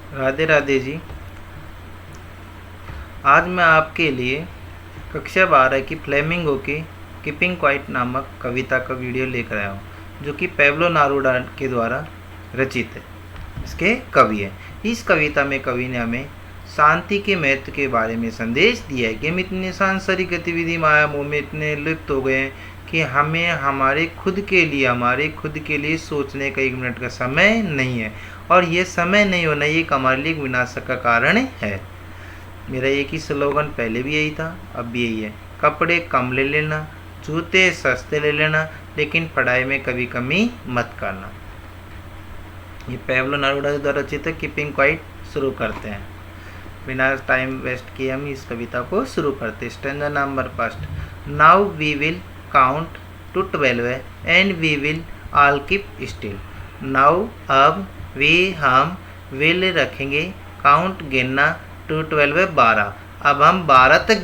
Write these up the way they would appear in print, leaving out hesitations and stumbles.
राधे राधे जी। आज मैं आपके लिए कक्षा 12 की फ्लेमिंगो की कीपिंग क्वाइट नामक कविता का वीडियो लेकर आया हूँ, जो कि पेब्लो नेरुदा के द्वारा रचित है। इसके कवि है। इस कविता में कवि ने हमें शांति के महत्व के बारे में संदेश दिया है कि हम इतने सांसारिक गतिविधि माया मोह में इतने लिप्त हो गए हैं कि हमें हमारे खुद के लिए सोचने का 1 मिनट का समय नहीं है, और ये समय नहीं होना ये हमारे लिए विनाश का कारण है। मेरा एक ही स्लोगन पहले भी यही था, अब भी यही है। कपड़े कम ले लेना, जूते सस्ते ले लेना, लेकिन पढ़ाई में कभी कमी मत करना। ये पेब्लो नेरुदा के द्वारा रचित है। कीपिंग क्वाइट शुरू करते हैं। बिना टाइम वेस्ट किए हम इस कविता को शुरू करते हैं। Stanza number 1। Now we will count to 12 and we will all keep still. Now अब हम विल रखेंगे, काउंट गिनना, टू 12 12। अब हम 12 तक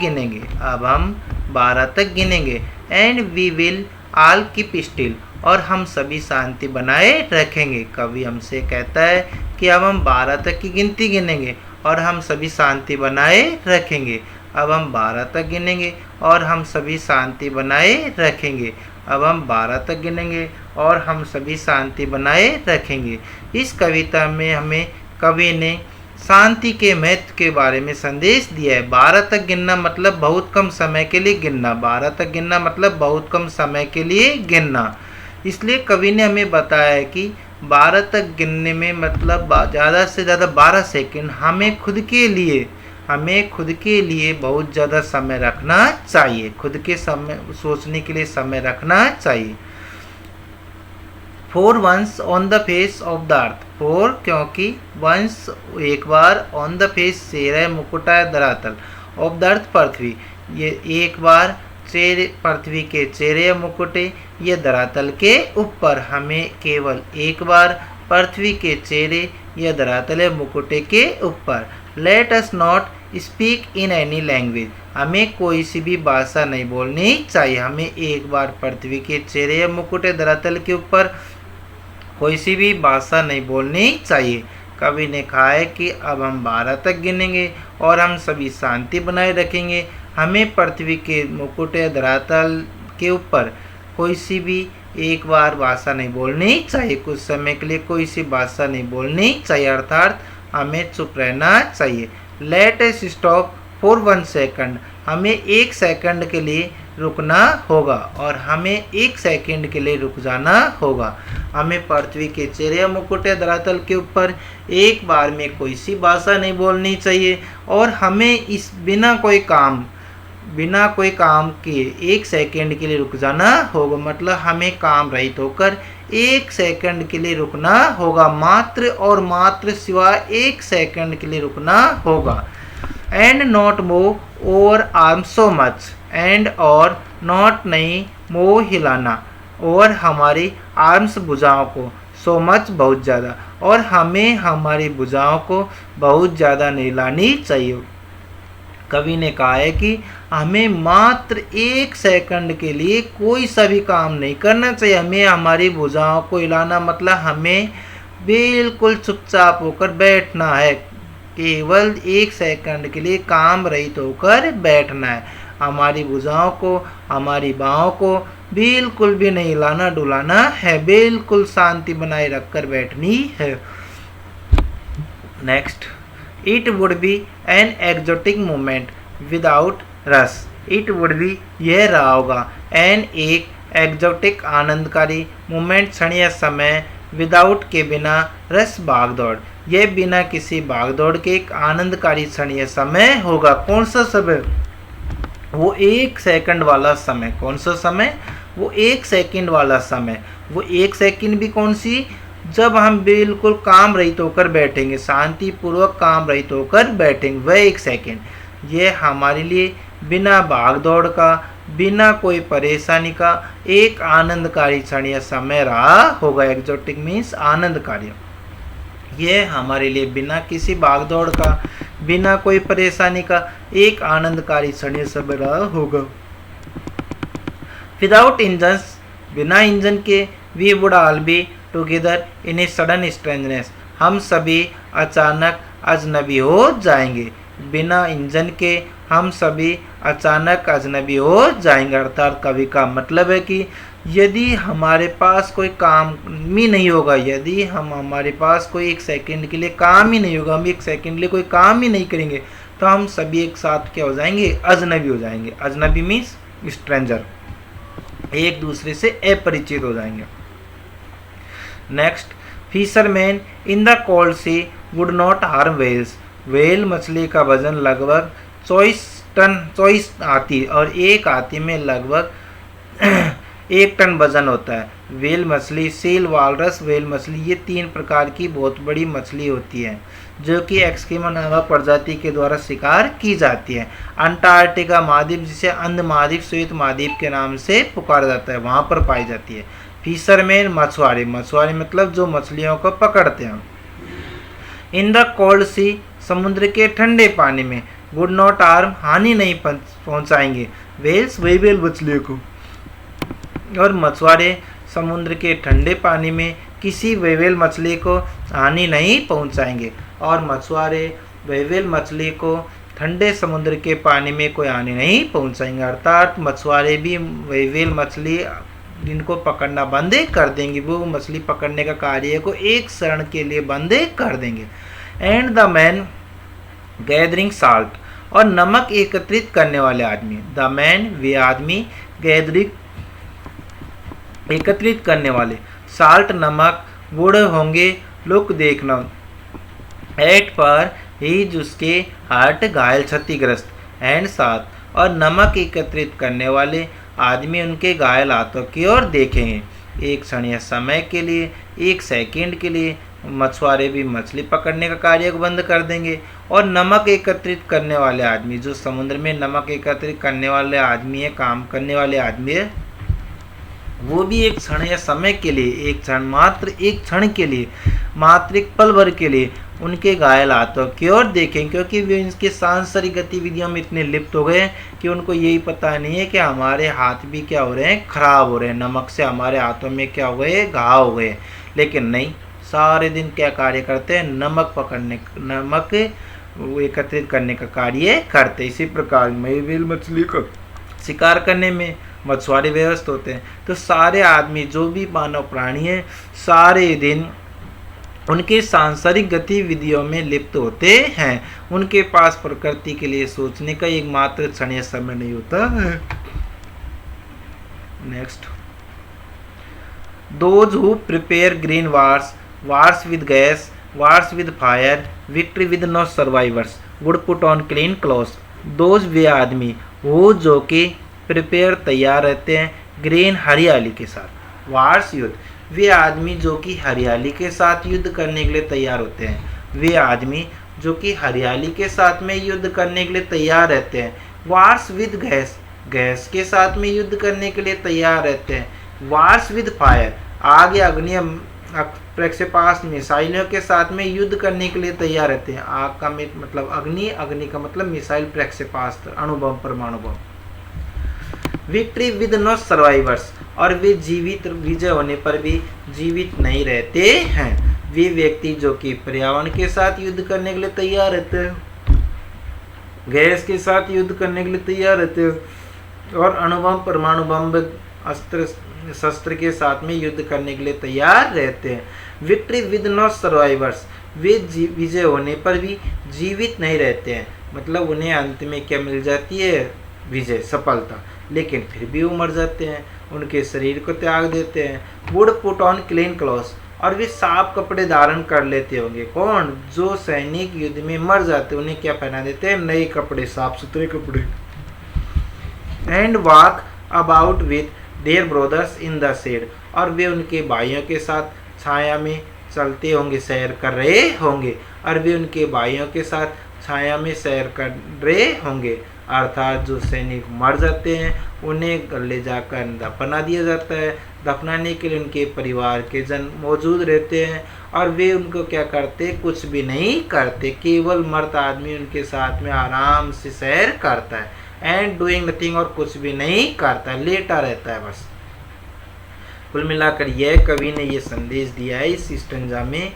गिनेंगे। And we will all keep still, और हम सभी शांति बनाए रखेंगे। कवि हमसे कहता है कि अब हम 12 तक की गिनती गिनेंगे और हम सभी शांति बनाए रखेंगे। अब हम 12 तक गिनेंगे और हम सभी शांति बनाए रखेंगे। अब हम 12 तक गिनेंगे और हम सभी शांति बनाए रखेंगे। इस कविता में हमें कवि ने शांति के महत्व के बारे में संदेश दिया है। 12 तक गिनना मतलब बहुत कम समय के लिए गिनना। 12 तक गिनना मतलब बहुत कम समय के लिए गिनना। इसलिए कवि ने हमें बताया है कि 12 तक गिनने में मतलब ज़्यादा से ज़्यादा 12 सेकंड हमें खुद के लिए बहुत ज़्यादा समय रखना चाहिए। खुद के समय सोचने के लिए समय रखना चाहिए। For once on the face of the earth. For क्योंकि वंस एक बार, ऑन द फेस शेर है, मुकुटा है धरातल, ऑफ द अर्थ पृथ्वी, ये एक बार चेहरे पृथ्वी के चेहरे मुकुटे, ये धरातल के ऊपर। हमें केवल एक बार पृथ्वी के चेहरे या धरातल मुकुटे के ऊपर। Let us not speak in any language. हमें कोई सी भी भाषा नहीं बोलनी चाहिए। हमें एक बार पृथ्वी के चेहरे या मुकुटे धरातल के ऊपर कोई सी भी भाषा नहीं बोलनी चाहिए। कवि ने कहा है कि अब हम 12 तक गिनेंगे और हम सभी शांति बनाए रखेंगे। हमें पृथ्वी के मुकुट या धरातल के ऊपर कोई सी भी एक बार भाषा नहीं बोलनी चाहिए। कुछ समय के लिए कोई सी भाषा नहीं बोलनी चाहिए, अर्थात हमें चुप रहना चाहिए। Let us stop for 1 second. हमें 1 सेकंड के लिए रुकना होगा और हमें 1 सेकंड के लिए रुक जाना होगा। हमें पृथ्वी के चेहरे मुकुट धरातल के ऊपर एक बार में कोई सी भाषा नहीं बोलनी चाहिए, और हमें इस बिना कोई काम किए 1 सेकंड के लिए रुक जाना होगा। मतलब हमें काम रहित होकर 1 सेकंड के लिए रुकना होगा, मात्र और मात्र सिवाय 1 सेकंड के लिए रुकना होगा। And not move over arm so much. And और नॉट नहीं, मूव हिलाना, और हमारी आर्म्स भुजाओं को, सो मच बहुत ज़्यादा, और हमें हमारी भुजाओं को बहुत ज़्यादा नहीं हिलानी चाहिए। कवि ने कहा है कि हमें मात्र 1 सेकंड के लिए कोई सा भी काम नहीं करना चाहिए। हमें हमारी भुजाओं को हिलाना मतलब हमें बिल्कुल चुपचाप होकर बैठना है। केवल 1 सेकंड के लिए काम रहित होकर बैठना है। हमारी भुजाओं को, हमारी बाहों को बिल्कुल भी नहीं हिलाना डुलाना है। बिल्कुल शांति बनाए रखकर बैठनी है। Next, it would be an exotic moment without rush. It would be, यह रहा होगा, एन एक एक्जोटिक आनंदकारी मोमेंट क्षणीय समय, विदाउट के बिना, रस भागदौड़, यह बिना किसी भागदौड़ के एक आनंदकारी क्षणीय समय होगा। कौन सा समय? वो 1 सेकंड वाला समय। कौन सा समय? वो 1 सेकंड वाला समय। वो 1 सेकंड भी कौन सी? जब हम बिल्कुल काम रहित होकर बैठेंगे, शांति पूर्वक काम रहित होकर बैठेंगे, वह 1 सेकंड। ये हमारे लिए बिना भागदौड़ का, बिना कोई परेशानी का एक आनंदकारी क्षणीय समय रहा होगा। एक्जोटिक मीन्स आनंदकारी। ये हमारे लिए बिना किसी भागदौड़ का, बिना कोई परेशानी का एक आनंदकारी क्षणीय समय रहा होगा। विदाउट इंजन्स, बिना इंजन के, we would all be together in a sudden strangeness. हम सभी अचानक अजनबी हो जाएंगे। बिना इंजन के हम सभी अचानक अजनबी हो जाएंगे। अर्थात कवि का मतलब है कि यदि हमारे पास कोई काम ही नहीं होगा, यदि हमारे पास कोई एक सेकंड के लिए काम ही नहीं होगा, हम एक सेकंड के लिए कोई काम ही नहीं करेंगे, तो हम सभी एक साथ क्या हो जाएंगे, अजनबी हो जाएंगे। अजनबी मीन्स स्ट्रेंजर, एक दूसरे से अपरिचित हो जाएंगे। Next, fishermen in the cold sea would not harm whales. Whale मछली का वजन लगभग 24 आती और एक आती में लगभग 1 टन वजन होता है। व्हेल मछली, सील, वालरस, व्हेल मछली, ये 3 प्रकार की बहुत बड़ी मछली होती है जो कि एस्किमो नामक प्रजाति के द्वारा शिकार की जाती है। अंटार्कटिका महाद्वीप, जिसे अंध महाद्वीप, श्वेत महाद्वीप के नाम से पुकारा जाता है, वहाँ पर पाई जाती है। फिशरमैन मछुआरे, मछुआरे मतलब जो मछलियों को पकड़ते हैं। इन द कोल्ड सी, समुद्र के ठंडे पानी में। वुड नॉट हार्म, हानि नहीं पहुँचाएंगे। व्हेल्स, व्हेल मछलियों को। और मछुआरे समुद्र के ठंडे पानी में किसी व्हेल मछली को हानि नहीं पहुंचाएंगे। और मछुआरे व्हेल मछली को ठंडे समुद्र के पानी में कोई हानि नहीं पहुंचाएंगे। अर्थात मछुआरे भी व्हेल मछली जिनको पकड़ना बंद कर देंगे, वो मछली पकड़ने का कार्य को एक क्षण के लिए बंद कर देंगे। And the man gathering salt, और नमक एकत्रित करने वाले आदमी। द मैन, वे आदमी, गैदरिंग एकत्रित करने वाले, साल्ट नमक, वुड होंगे, लुक देखना, एट पर ही जिसके हार्ट घायल क्षतिग्रस्त, एंड साथ, और नमक एकत्रित करने वाले आदमी उनके घायल हाथों की ओर देखेंगे। एक क्षण या समय के लिए, एक सेकंड के लिए मछुआरे भी मछली पकड़ने का कार्य को बंद कर देंगे। और नमक एकत्रित करने वाले आदमी, जो समुद्र में नमक एकत्रित करने वाले आदमी है, काम करने वाले आदमी है, वो भी एक क्षण या समय के लिए, एक क्षण, मात्र एक क्षण के लिए, मात्र एक पल भर के लिए उनके घायल हाथों की ओर देखें, क्योंकि वे इनके सांसारिक गतिविधियों में इतने लिप्त हो गए कि उनको यही पता नहीं है कि हमारे हाथ भी क्या हो रहे हैं, खराब हो रहे हैं, नमक से हमारे हाथों में क्या हो गए, घाव हो गए। लेकिन नहीं, सारे दिन क्या कार्य करते हैं, नमक पकड़ने, नमक एकत्रित करने का कार्य करते। इसी प्रकार व्हेल मछली को शिकार करने में मछुआरे व्यस्त होते हैं। तो सारे आदमी, जो भी मानव प्राणी है, सारे दिन उनके सांसारिक गतिविधियों में लिप्त होते हैं। उनके पास प्रकृति के लिए सोचने का एकमात्र क्षण या समय नहीं होता है। Next, those who prepare green wars, wars with gas, wars with fire, victory with no survivors, would put on clean clothes. Those, वे आदमी, वो जो कि प्रिपेयर तैयार रहते हैं, ग्रीन हरियाली के साथ, वार्स युद्ध, वे आदमी जो कि हरियाली के साथ युद्ध करने के लिए तैयार होते हैं। वे आदमी जो कि हरियाली के साथ में युद्ध करने के लिए तैयार रहते हैं। वार्स विद गैस, गैस के साथ में युद्ध करने के लिए तैयार रहते हैं। वार्स विद फायर, आग या अग्नि प्रक्षेपास्त्र मिसाइलों के साथ में युद्ध करने के लिए तैयार रहते हैं। आग का मतलब अग्नि, अग्नि का मतलब मिसाइल, प्रक्षेपास्त्र, अणुबम, परमाणु बम। विक्ट्री विद नो सर्वाइवर्स, और वे जीवित, विजय होने पर भी जीवित नहीं रहते हैं। वे व्यक्ति जो कि पर्यावरण के साथ युद्ध करने के लिए तैयार रहते हैं, गैस के साथ युद्ध करने के लिए तैयार रहते हैं, और अणुबम, परमाणु बम, अस्त्र शस्त्र के साथ में युद्ध करने के लिए तैयार रहते हैं। विक्ट्री विद नो सर्वाइवर्स, वे विजय होने पर भी जीवित नहीं रहते हैं, मतलब उन्हें अंत में क्या मिल जाती है, विजय, सफलता, लेकिन फिर भी वो मर जाते हैं, उनके शरीर को त्याग देते हैं। Would put on clean clothes, और वे साफ कपड़े धारण कर लेते होंगे। कौन? जो सैनिक युद्ध में मर जाते हैं, उन्हें क्या पहना देते हैं, नए कपड़े, साफ सुथरे कपड़े। And walk about with their brothers in the shade, और वे उनके भाइयों के साथ छाया में चलते होंगे, सैर कर रहे होंगे, और वे उनके भाइयों के साथ छाया में सैर कर रहे होंगे। अर्थात जो सैनिक मर जाते हैं उन्हें ले जाकर दफना दिया जाता है। दफनाने के लिए उनके परिवार के जन मौजूद रहते हैं, और वे उनको क्या करते, कुछ भी नहीं करते, केवल मर्द आदमी उनके साथ में आराम से सैर करता है। एंड डूइंग नथिंग, और कुछ भी नहीं करता, लेटा रहता है बस। कुल मिलाकर यह कवि ने ये संदेश दिया है इस स्टैंजा में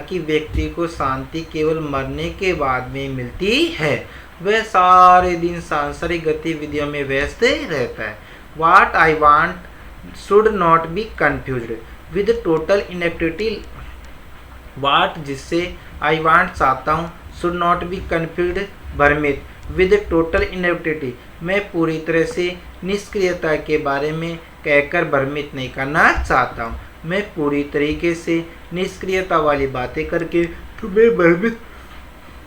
कि व्यक्ति को शांति केवल मरने के बाद में मिलती है। वह सारे दिन सांसारिक गतिविधियों में व्यस्त रहता है। What I want should not be confused with total inactivity. What जिससे आई वांट चाहता हूँ, शुड नॉट बी कंफ्यूज्ड भ्रमित, विद टोटल इनएक्टिविटी मैं पूरी तरह से निष्क्रियता के बारे में कहकर भ्रमित नहीं करना चाहता हूँ। मैं पूरी तरीके से निष्क्रियता वाली बातें करके तुम्हें भ्रमित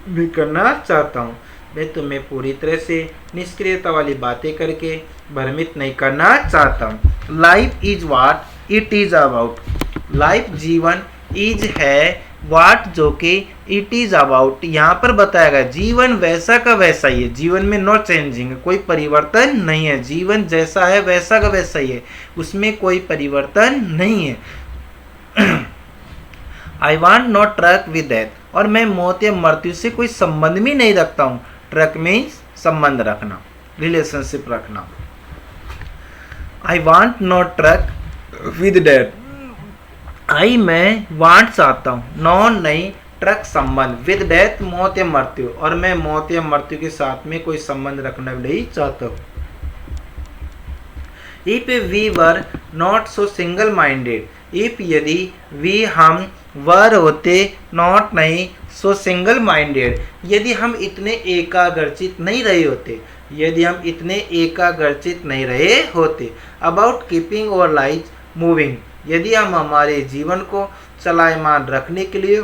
नहीं करना चाहता हूँ। मैं तुम्हें पूरी तरह से निष्क्रियता वाली बातें करके भ्रमित नहीं करना चाहता हूँ। Life is what it is about. Life जीवन इज है वाट जो कि इट इज अबाउट यहाँ पर बताया गया। जीवन वैसा का वैसा ही है, जीवन में नो चेंजिंग, कोई परिवर्तन नहीं है। जीवन जैसा है वैसा का वैसा ही है, उसमें कोई परिवर्तन नहीं है। आई want not truck with death. और मैं मौत या मृत्यु से कोई संबंध भी नहीं रखता हूँ। ट्रक मीन्स संबंध रखना, रिलेशनशिप रखना। I want not truck with death. I मैं वांट चाहता हूँ, नॉन नहीं, ट्रक संबंध, विद डेथ मौत या मृत्यु, और मैं मौत या मृत्यु के साथ में कोई संबंध रखना नहीं चाहता हूँ। If we were not so single minded. If यदि वी हम वर होते, नॉट नहीं, सो सिंगल माइंडेड यदि हम इतने एकाग्रचित नहीं रहे होते, यदि हम इतने एकाग्रचित नहीं रहे होते। अबाउट कीपिंग और लाइफ मूविंग यदि हम हमारे जीवन को चलायमान रखने के लिए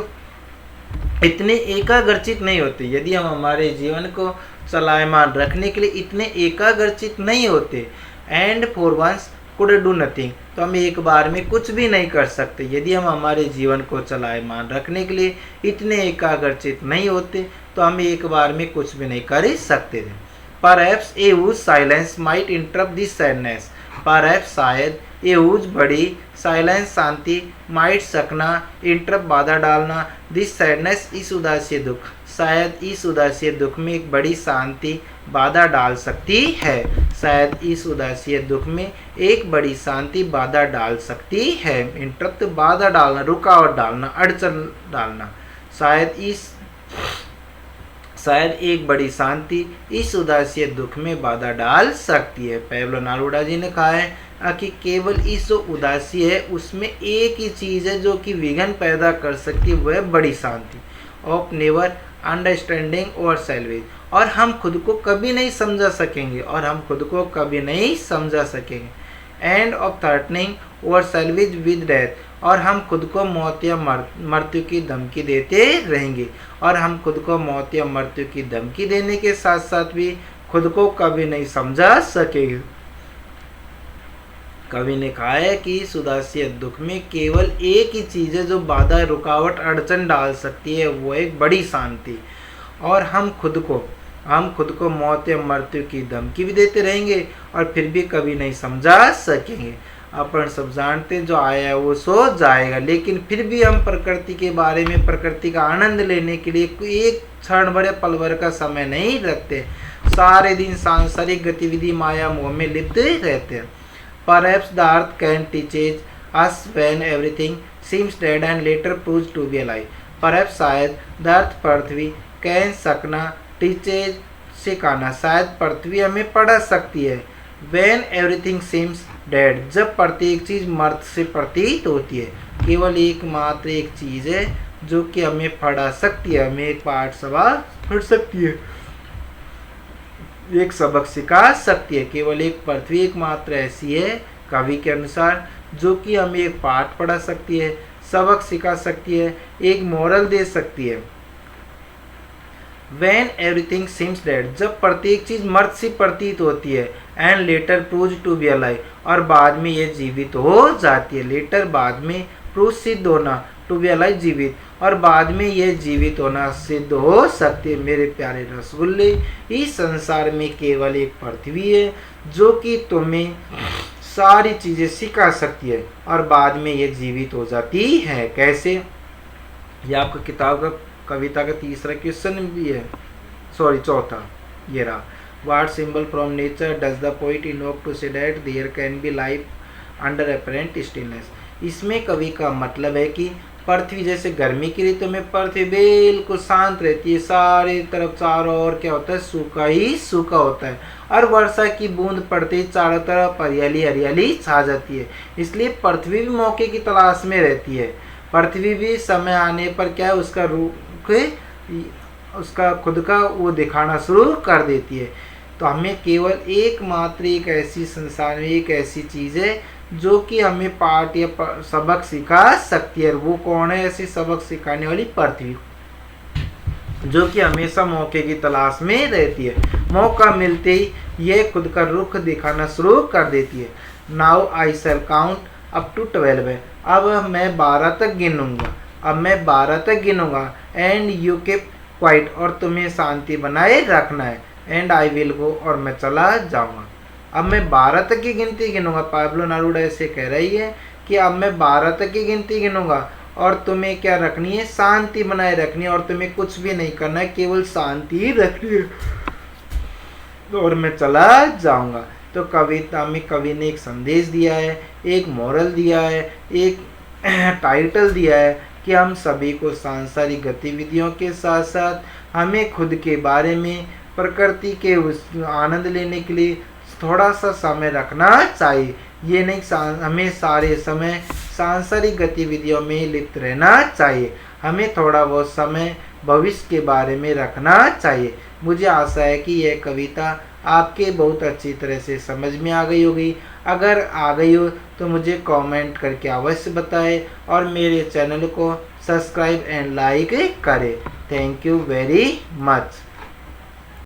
इतने एकाग्रचित नहीं होते, यदि हम हमारे जीवन को चलायमान रखने के लिए इतने एकाग्रचित नहीं होते। And for once could do nothing तो हम एक बार में कुछ भी नहीं कर सकते। यदि हम हमारे जीवन को चलायमान रखने के लिए इतने एकाग्रचित नहीं होते तो हम एक बार में कुछ भी नहीं कर सकते थे। Perhaps a huge silence might interrupt this sadness. Perhaps शायद ए ह्यूज बड़ी, साइलेंस शांति, माइट सकना, इंटरप्ट बाधा डालना, दिस सैडनेस इस उदासी दुख, शायद इस उदासी दुख में एक बड़ी शांति बाधा डाल सकती है। शायद इस उदासी दुख में एक बड़ी शांति बाधा डाल सकती है। इंटरप्ट बाधा डालना, रुकावट डालना, अड़चन डालना। शायद एक बड़ी शांति इस उदासी दुख में बाधा डाल सकती है। पैब्लो नेरुदा जी ने कहा है कि केवल इस जो उदासी है उसमें एक ही चीज़ है जो कि विघ्न पैदा कर सकती है, वह बड़ी शांति। ऑफ नेवर अंडरस्टैंडिंग और सेल्वेज, और हम खुद को कभी नहीं समझा सकेंगे, और हम खुद को कभी नहीं समझा सकेंगे। एंड ऑफ थ्रेटनिंग और सेल्वेज विद डेथ, और हम खुद को मौत या मृत्यु की धमकी देते रहेंगे, और हम खुद को मौत या मृत्यु की धमकी देने के साथ साथ भी खुद को कभी नहीं समझा सकेंगे। कवि ने कहा है कि इस उदासी दुख में केवल एक ही चीज़ है जो बाधा, रुकावट, अड़चन डाल सकती है, वो एक बड़ी शांति। और हम खुद को मौत या मृत्यु की धमकी भी देते रहेंगे और फिर भी कभी नहीं समझा सकेंगे। अपन सब जानते हैं जो आया है वो सो जाएगा, लेकिन फिर भी हम प्रकृति के बारे में, प्रकृति का आनंद लेने के लिए एक क्षण भर, पल भर का समय नहीं रखते। सारे दिन सांसारिक गतिविधि, माया मोह में लिप्त रहते हैं। Perhaps the earth can teach us when everything seems dead and later proves to be alive. Perhaps शायद the earth पृथ्वी can सकना, teaches सिखाना, शायद पृथ्वी हमें पढ़ा सकती है। When everything seems dead, जब प्रत्येक चीज़ मर्त से प्रतीत होती है। केवल एकमात्र एक चीज़ है जो कि हमें पढ़ा सकती है, हमें एक पाठ सवाल पढ़ सकती है, एक सबक सिखा सकती है। केवल एक पृथ्वी एकमात्र ऐसी है कवि के अनुसार जो कि हमें एक पाठ पढ़ा सकती है, सबक सिखा सकती है, एक मोरल दे सकती है। When everything seems dead, जब प्रत्येक चीज मर्त सी प्रतीत होती है। And later prove to be alive, और बाद में ये जीवित हो जाती है। लेटर बाद में, प्रूव सिद्ध होना, टू बी अलाइव जीवित, और बाद में ये जीवित होना सिद्ध हो सकती है। मेरे प्यारे रसगुल्ले, इस संसार में केवल एक पृथ्वी है जो कि तुम्हें सारी चीज़ें सिखा सकती है और बाद में ये जीवित हो जाती है। कैसे? ये आपका किताब का, कविता का तीसरा क्वेश्चन भी है, सॉरी चौथा, ये रहा। What symbol from nature does the poet invoke to say that there can be life under apparent stillness. इसमें कवि का मतलब है कि पृथ्वी जैसे गर्मी की ऋतु में पृथ्वी बिल्कुल शांत रहती है, सारी तरफ चारों ओर क्या होता है, सूखा ही सूखा होता है, और वर्षा की बूंद पड़ते ही चारों तरफ हरियाली हरियाली छा जाती है। इसलिए पृथ्वी भी मौके की तलाश में रहती है। पृथ्वी भी समय आने पर क्या है, उसका रुख, उसका खुद का वो दिखाना शुरू कर देती है। तो हमें केवल एकमात्र एक ऐसी संसार में एक ऐसी चीज़ है जो कि हमें पाठ या सबक सिखा सकती है। वो कौन है ऐसी सबक सिखाने वाली? पृथ्वी, जो कि हमेशा मौके की तलाश में रहती है। मौका मिलते ही ये खुद का रुख दिखाना शुरू कर देती है। Now I shall count up to 12 है। अब मैं 12 तक गिनूंगा। एंड यू कीप क्वाइट, और तुम्हें शांति बनाए रखना है। एंड आई विल गो, और मैं चला जाऊंगा। अब मैं 12 तक की गिनती गिनूंगा। पाब्लो नेरुदा ऐसे कह रही है कि अब मैं 12 तक की गिनती गिनूंगा और तुम्हें क्या रखनी है? शांति बनाए रखनी है, और तुम्हें कुछ भी नहीं करना है, केवल शांति ही रखनी है, और मैं चला जाऊंगा। तो कविता में कवि ने एक संदेश दिया है, एक मोरल दिया है, एक टाइटल दिया है कि हम सभी को सांसारिक गतिविधियों के साथ साथ हमें खुद के बारे में, प्रकृति के उस आनंद लेने के लिए थोड़ा सा समय रखना चाहिए। ये नहीं हमें सारे समय सांसारिक गतिविधियों में लिप्त रहना चाहिए। हमें थोड़ा बहुत समय भविष्य के बारे में रखना चाहिए। मुझे आशा है कि यह कविता आपके बहुत अच्छी तरह से समझ में आ गई होगी। अगर आ गई हो तो मुझे कमेंट करके अवश्य बताएं, और मेरे चैनल को सब्सक्राइब एंड लाइक करें। Thank you very much.